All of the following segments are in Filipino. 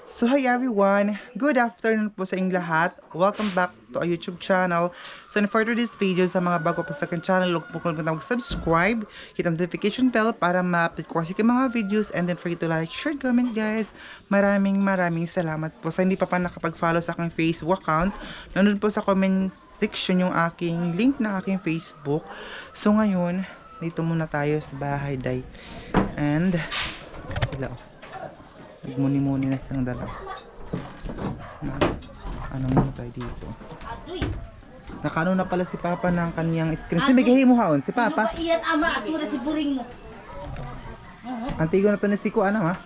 So hi everyone, good afternoon po sa inyong lahat. Welcome back to our YouTube channel. So for today's video, sa mga bago pa sa akin channel, huwag po kalimutan mag-subscribe, hit ang notification bell para ma-update ko kasi mga videos, and then for you to like, share, comment guys. Maraming salamat po. Sa hindi pa nakapag-follow sa aking Facebook account, nandun po sa comment section yung aking link ng aking Facebook. So ngayon, dito muna tayo sa bahay day. And sila nagmuni-muni na silang dalaw. Ano muna tayo dito? Nakano na pala si Papa ng kaniyang screen. Si Bigahi mo haon, si Papa. Iyan ama at muna si buring mo. Antigo na to ni Siko, ano ha?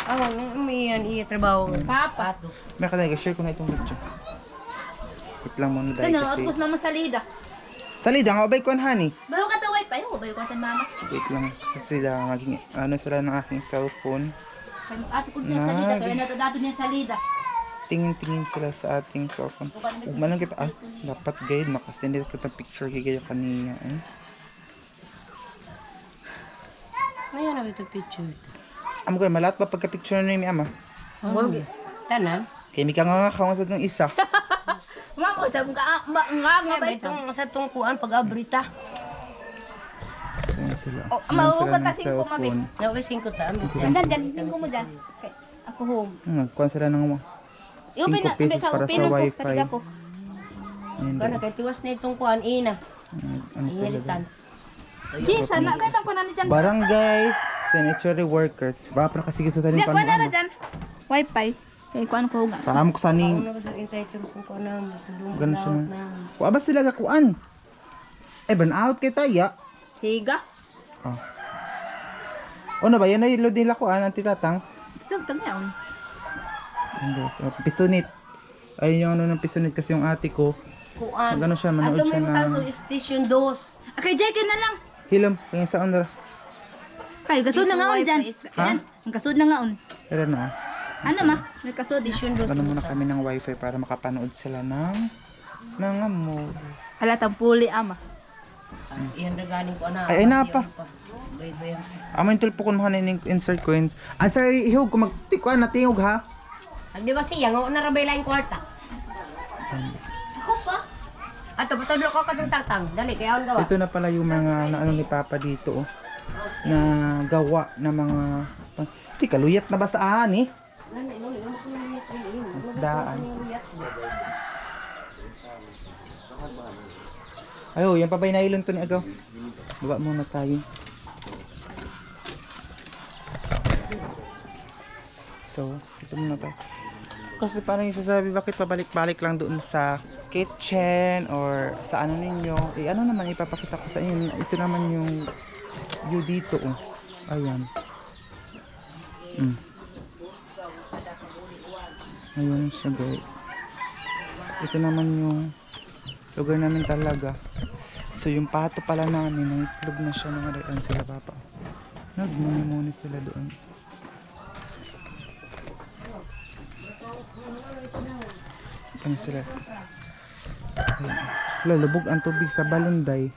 Umiyan iya trabaho. Papa. May kadali, share ko na itong video. Wait lang muna dahil Kana kasi. atos naman salida. Salida, nga obay ko honey. Bayo ka taway pa, bayo ka tan mama. Wait lang, kasi sila naging, ano sila ng aking cellphone. Ato ko niya salida, kaya natadato niya salida. Tingin-tingin sila sa ating cellphone. Huwag man lang kita, dapat guide, makasend kita picture kaya kanina. Ngayon na ito picture. Amo ko, malat pa pagka-picture na yung ama. Huwag. Tanan? Kaya may ka nga kawangat ng isa. Mama, sabi ka, nga ba itong sa tungkuan pag-abrita? So yan sila. Oh, Yan mauugot sila ng kasi ko, mami. cellphone. Nawisin ko ta. Dyan, ko mo dyan. Ako home. Nagkuhan sila ng 5 pesos para sa wifi. Ayan, Kana kay tiwas na itong kuan ina. ano sila doon? Inheritance. Ji, sana katang ko na ni dyan. Barangay sanitary workers. Baka kasi gusto sa rin Kuha na na dyan. Wi-Fi. Kaya kuhaan ko nga. sa amok sa ning Ano ba sa entitled sa kuan na ganun siya na. Wa ba sila gakuan? Burn out kay taya. Siga. Oh. Ano ba yan ay load nila kuan ang titatang? Tagtag na yun. Ayan guys, pisunit. Ayun yung ano ng pisunit kasi yung ate ko. Kuan. Magano siya, manood siya Ato may ng kaso station 2. Okay, Jay, na lang. hilom. Kaya sa onda. Kayo, gasod na nga on dyan. Ha? Yan, ang gasod na nga on. Pero na. Ano ma? May kasod. Station 2. Ano muna kami ng wifi para makapanood sila ng mga movie. Halatang puli, ama. Iyan galing ko na. Ay na pa. Bay. Amo yung tulpo ko mahanin yung insert coins. Ah, sorry, ihog ko magtikuan na tingog ha. Di ba siya nga na rabay laing kwarta? Ako pa. Ato patudlo ko katong tatang. Dali kaya ang gawa. Ito na pala yung mga naano ni Papa dito oh, na gawa na mga kaluyat na basaan eh. Masdaan. Ayo, yan pa ba inailon to ni Agaw? Baba muna tayo. So, ito muna tayo. Kasi parang yung sasabi, bakit pabalik-balik lang doon sa kitchen or sa ano ninyo. Eh, ano naman ipapakita ko sa inyo. Ito naman yung view dito. Oh. Ayan. Ayan siya guys. Ito naman yung lugar namin talaga. So yung pato pala namin, naitlog na siya ng ayan sila Papa. Nagmuni-muni sila doon. Ano sila? Ayan. Lubog ang tubig sa Balonday.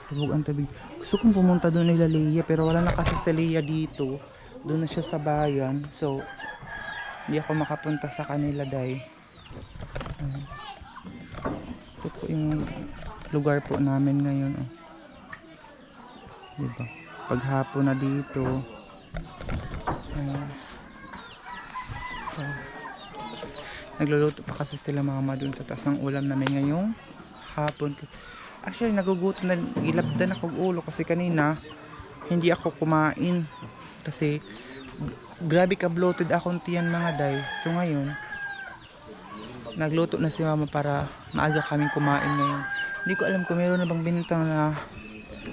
Lubog ang tubig. Gusto kong pumunta doon nila Leia pero wala na kasi si Leia dito. Doon na siya sa bayan. So hindi ako makapunta sa kanila dahil ito po yung lugar po namin ngayon. Oh. Diba? Paghapon na dito. So nagluluto pa kasi sila mama dun sa taas ng ulam namin ngayong hapon. Actually nagugutom na, gilabdan ako ulo kasi kanina hindi ako kumain kasi grabe ka bloated akong tiyan mga day. So ngayon nagluto na si mama para maaga kaming kumain ngayon. Hindi ko alam kung meron na bang binintang na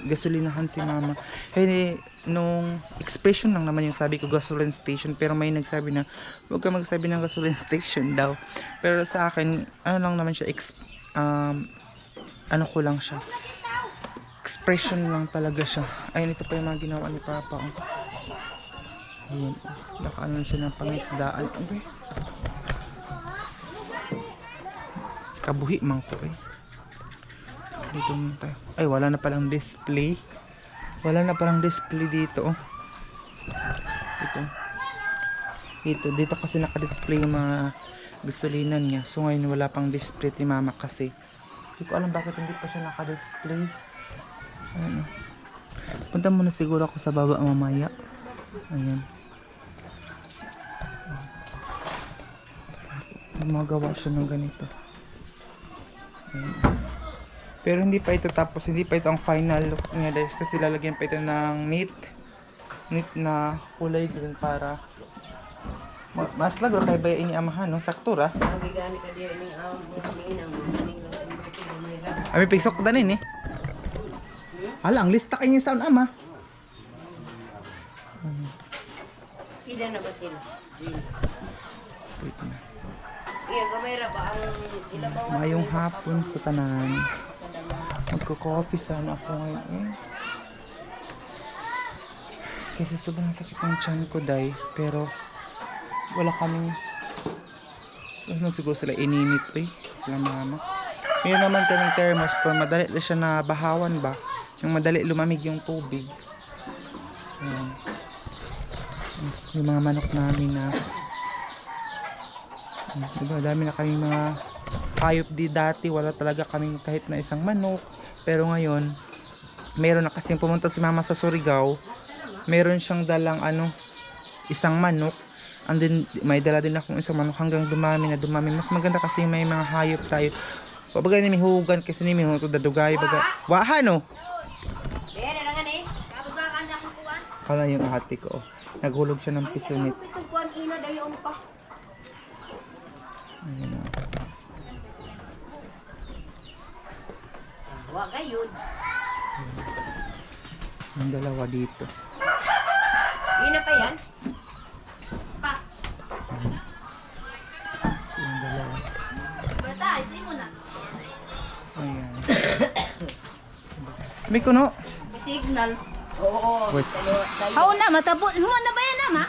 gasolinahan si mama. Hey, nung expression lang naman yung sabi ko gasoline station, pero may nagsabi na huwag ka magsabi ng gasoline station daw. Pero sa akin ano lang naman siya ano ko lang siya, expression lang talaga siya. Ayun, ito pa yung mga ginawa ni Papa. Ayun, nakaano siya ng pangisdaan. Okay. Kabuhi man ko eh. Dito muna tayo. Ay, wala na palang display. Wala na palang display dito. Oh. Dito. Dito kasi naka-display yung mga gasolinan niya. So ngayon wala pang display ni mama kasi. Hindi ko alam bakit hindi pa siya naka-display. Ayan. Punta muna siguro ako sa baba mamaya. Ayan. Magawa siya ng ganito. Ayan. Pero hindi pa ito tapos, hindi pa ito ang final look niya dahil kasi lalagyan pa ito ng neat na kulay green para mas lagro kay ba ini amahan no saktura. Sabi gani ka diya ining masminang gamay ra. Ami pigsok danin eh. Hala, ang lista kayo sound ama. Pila na ba sila? Wait na. Iya gamay ra ba ang ilabaw? Mayong hapon sa tanan. Magko-coffee sana ako ngayon eh. Kasi sobrang sakit ng tiyan ko, day. Pero, wala kaming... Ano siguro sila ininit, eh. Sila mama. Ngayon naman kaming thermos, pero madali na siya na bahawan ba. Yung madali lumamig yung tubig. Ayan. Yung mga manok namin na... Diba, dami na kaming mga hayop di dati. Wala talaga kaming kahit na isang manok. Pero ngayon, meron na kasi pumunta si mama sa Surigao. Meron siyang dalang isang manok. And then, may dala din akong isang manok hanggang dumami na dumami. Mas maganda kasi may mga hayop tayo. Pabaga ni mihugan kasi ni mihugan to dadugay. Baga, wahan oh! Bere ra ngani. Kabugakan na ko kuan. Kala yung ate ko. Oh. Naghulog siya ng pisonit. Ito kuan ina dayon pa. Ayan oh. Wa gayud. Yung dalawa dito. Ina pa yan? Pa. Yung dalawa. Berta, isi mo na. Ayan. May kuno. May signal. Oo. Wait. How na, matapos. Human na ba yan, ama?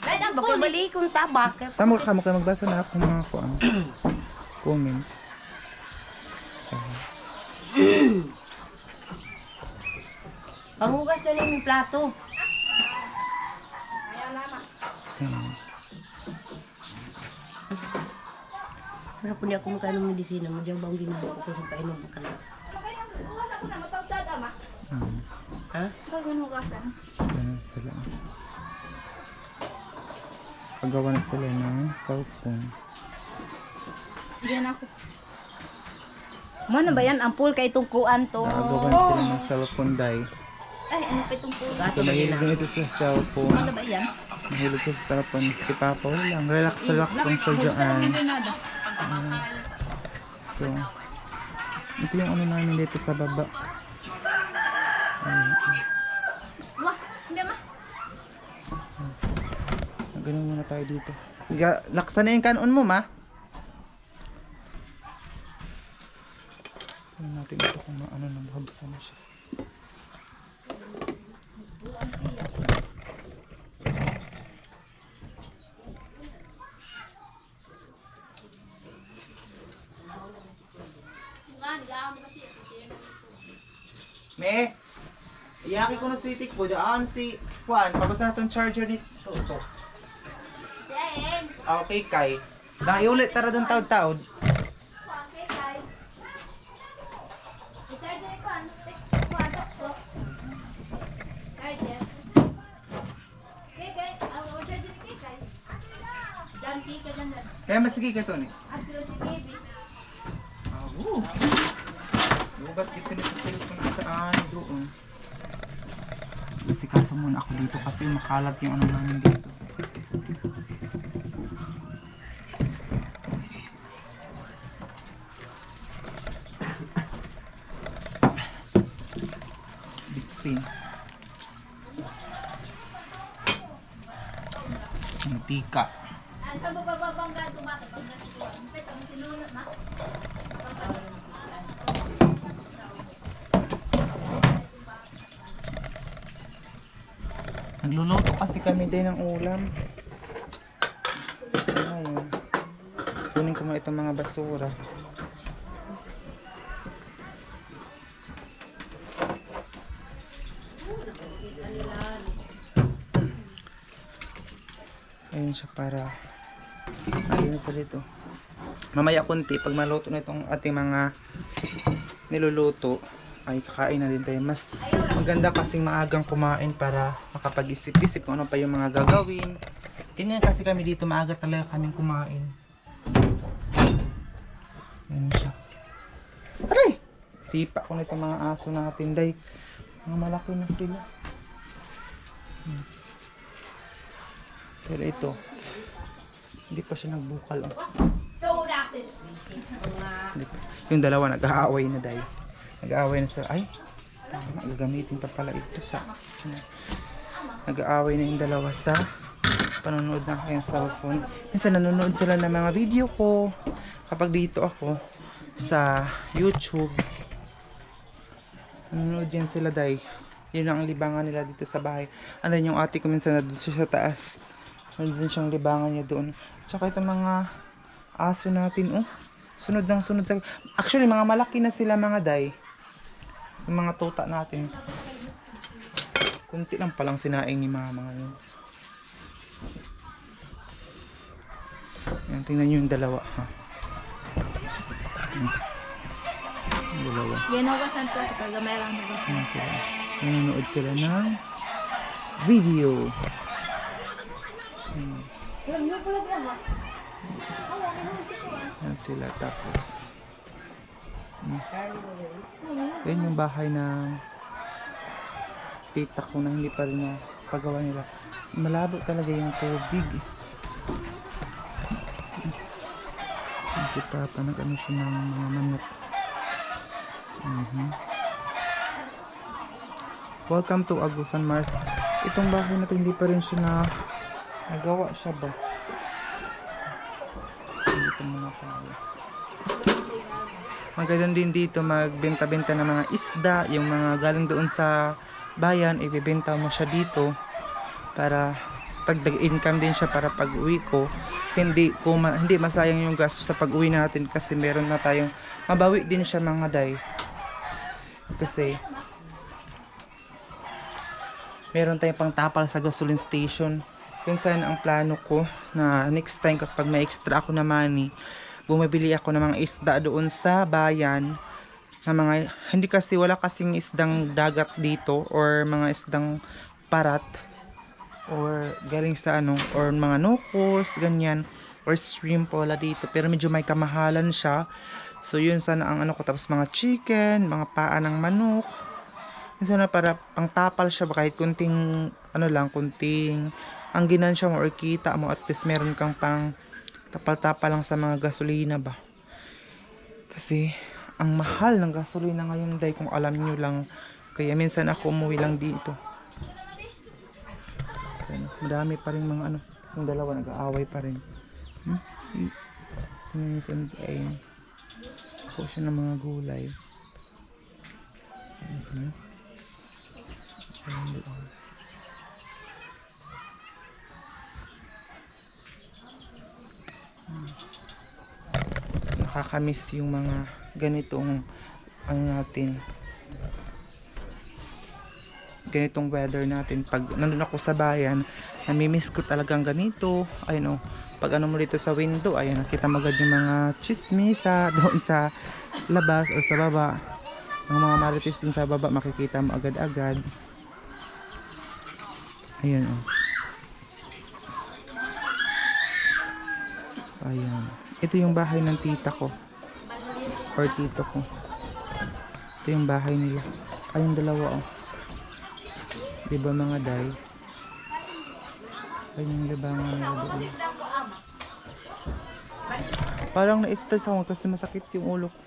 Dahil ang bakit balik kong tabak. Samo ka mo kayo magbasa na ako mga kuan. Comment. Panghugas na lang yung plato. Ayan. Pero kung di ako magkano ng medisina, madyan ba ang ginagawa ko kasi painom ko ka na? Ha? Bagan hugasan. Ganun sila. Paggawa na sila ng cellphone. Diyan ako. Mana ba yan? Ampul kay tungkuan to. Nagawan sila ng cellphone dye. Ay, ano pa itong pulo? Gato So, ba mahilig nila? din ito sa cellphone. Ano ba yan? Mahilig ko sa cellphone. Si Papa, wala lang. Relax lang siya dyan. So, ito yung ano namin dito sa baba. Wah, hindi ma. Ganun muna tayo dito. Laksan na yung kanon mo, ma. Tingnan natin ito kung ano nang habsa na siya. Me, iyaki ko na si Tik po. Daan si Juan. Pagos na itong charger nito. Ito. Okay, Kai. Dahil ulit tara doon taod-taod. Kaya masigi ka to ni. Lugat dito na sa cellphone na saan doon. Kasi kaso muna ako dito kasi makalat yung ano namin dito. Bitsin. Mantika. Saan mo ba babangga tumata? Pag natituwa. Pwede mo tinulot ma? Nagluluto kasi kami din ng ulam. Ayun. Kunin ko muna itong mga basura. Ayun siya para ayun sa dito. Mamaya kunti pag maluto na itong ating mga niluluto ay kakain na din tayo. Mas maganda kasing maagang kumain para makapag-isip-isip kung ano pa yung mga gagawin. Ganyan kasi kami dito, maaga talaga kaming kumain. Ayun siya. Aray! Sipa ko na itong mga aso natin, day. Mga malaki na sila. Pero ito, hindi pa siya nagbukal. Oh. Dito. Yung dalawa nag-aaway na, day. Nag-aaway na sila. Ay, tama, gagamitin pa pala ito sa... Nag-aaway na yung dalawa sa panonood ng aking cellphone. Minsan nanonood sila ng mga video ko. Kapag dito ako sa YouTube, nanonood yan sila, day. Yun ang libangan nila dito sa bahay. Ano yung ate ko minsan na doon siya sa taas. Nandun siyang libangan niya doon. Tsaka itong mga aso natin, oh. Sunod ng sunod sa... Actually, mga malaki na sila, mga day. Yung mga tuta natin. Kunti lang palang sinaing ni mama ngayon. Yan, tingnan nyo yung dalawa, ha. Yung dalawa. Yan ako saan po. Kagamay lang na ba? Yan sila. Nanonood sila ng video. Yan sila, tapos yan yung bahay ng tita ko na hindi pa rin na pagawa nila. Malabo talaga yung tubig. Yan si papa, nag-ano siya ng mga manok. Welcome to Agusan Mars. Itong bahay na to hindi pa rin siya na nagawa siya ba? Dito muna tayo. Maganda din dito magbenta-benta ng mga isda, yung mga galing doon sa bayan, ibebenta mo siya dito para tagdag income din siya para pag-uwi ko. Hindi masayang yung gasto sa pag-uwi natin kasi meron na tayong mabawi din siya, mga day. Kasi meron tayong pangtapal sa gasoline station. Yun sana ang plano ko na next time kapag may extra ako na money, bumibili ako ng mga isda doon sa bayan na mga, hindi kasi wala kasing isdang dagat dito or mga isdang parat or galing sa ano or mga nukos, ganyan, or shrimp wala dito, pero medyo may kamahalan siya. So yun sana ang ano ko, tapos mga chicken, mga paa ng manok. Yun sana para pangtapal siya ba, kahit kunting ano lang, kunting ang ginansya mo or kita mo, at least meron kang pang tapal-tapal lang sa mga gasolina ba. Kasi ang mahal ng gasolina ngayon, day, kung alam nyo lang. Kaya minsan ako umuwi lang dito. Madami pa rin mga ano, yung dalawa nag-aaway pa rin. Minsan ay ako siya ng mga gulay. Nakakamiss yung mga ganitong ano natin, ganitong weather natin. Pag nandun ako sa bayan, namimiss ko talagang ganito. Ayun, pag ano mo dito sa window, ayun, nakita mo agad yung mga chismis doon sa labas o sa baba. Ang mga marites dun sa baba, makikita mo agad-agad. Ayun, ayan. Ito yung bahay ng tita ko or tito ko. Ito yung bahay nila. Ayun, dalawa, diba, mga day? Ayun yung libangan nila doon. Parang na-stress ako kasi masakit yung ulo ko.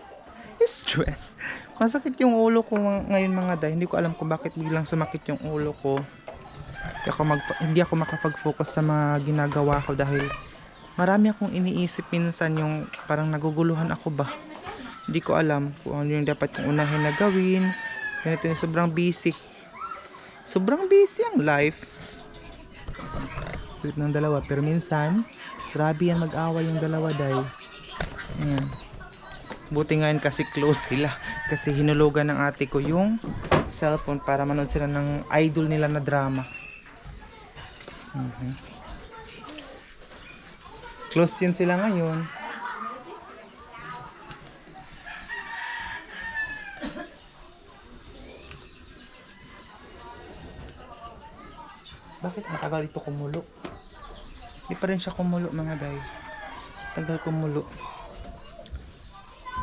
Stress. Masakit yung ulo ko ngayon, mga day. Hindi ko alam kung bakit biglang sumakit yung ulo ko. Hindi ako makapag-focus sa mga ginagawa ko dahil marami akong iniisip minsan, yung parang naguguluhan ako ba. Hindi ko alam kung ano yung dapat kong unahin na gawin. Ganito yung sobrang busy. Sobrang busy ang life. Sweet ng dalawa. Pero minsan, grabe yan mag-away yung dalawa, day. Ayan. Buti ngayon kasi close sila. Kasi hinulugan ng ate ko yung cellphone para manood sila ng idol nila na drama. Close yun sila ngayon. Bakit matagal ito kumulo? Di pa rin siya kumulo mga day. Tagal kumulo.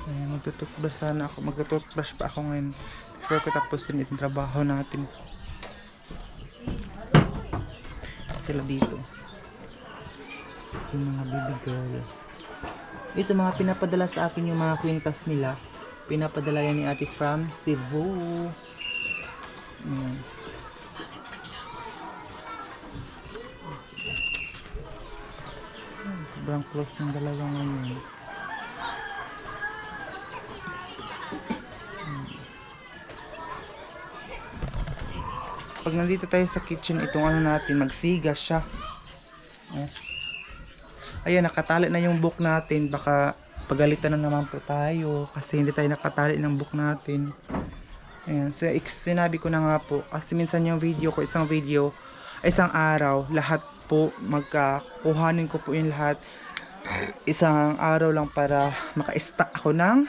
Ayan, magtututbrush sana ako. Magtututbrush pa ako ngayon. Before ko tapusin itong trabaho natin. Sila dito. Yung mga baby girl. Ito mga pinapadala sa akin yung mga kwintas nila. Pinapadala yan ni ate from Cebu. Ayan. Sobrang close ng dalawa ngayon. Pag nandito tayo sa kitchen, itong ano natin, magsiga siya. Oh. Ayan, nakatali na yung book natin. Baka pagalitan na naman po tayo kasi hindi tayo nakatali ng book natin. Ayan, so, sinabi ko na nga po, kasi minsan yung video ko, isang araw, lahat po, magkakuhanin ko po yung lahat. Isang araw lang para maka-stack ako ng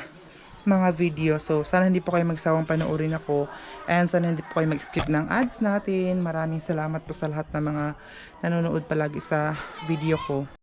mga video. So, sana hindi po kayo magsawang panoorin ako. And sana hindi po kayo mag-skip ng ads natin. Maraming salamat po sa lahat ng mga nanonood palagi sa video ko.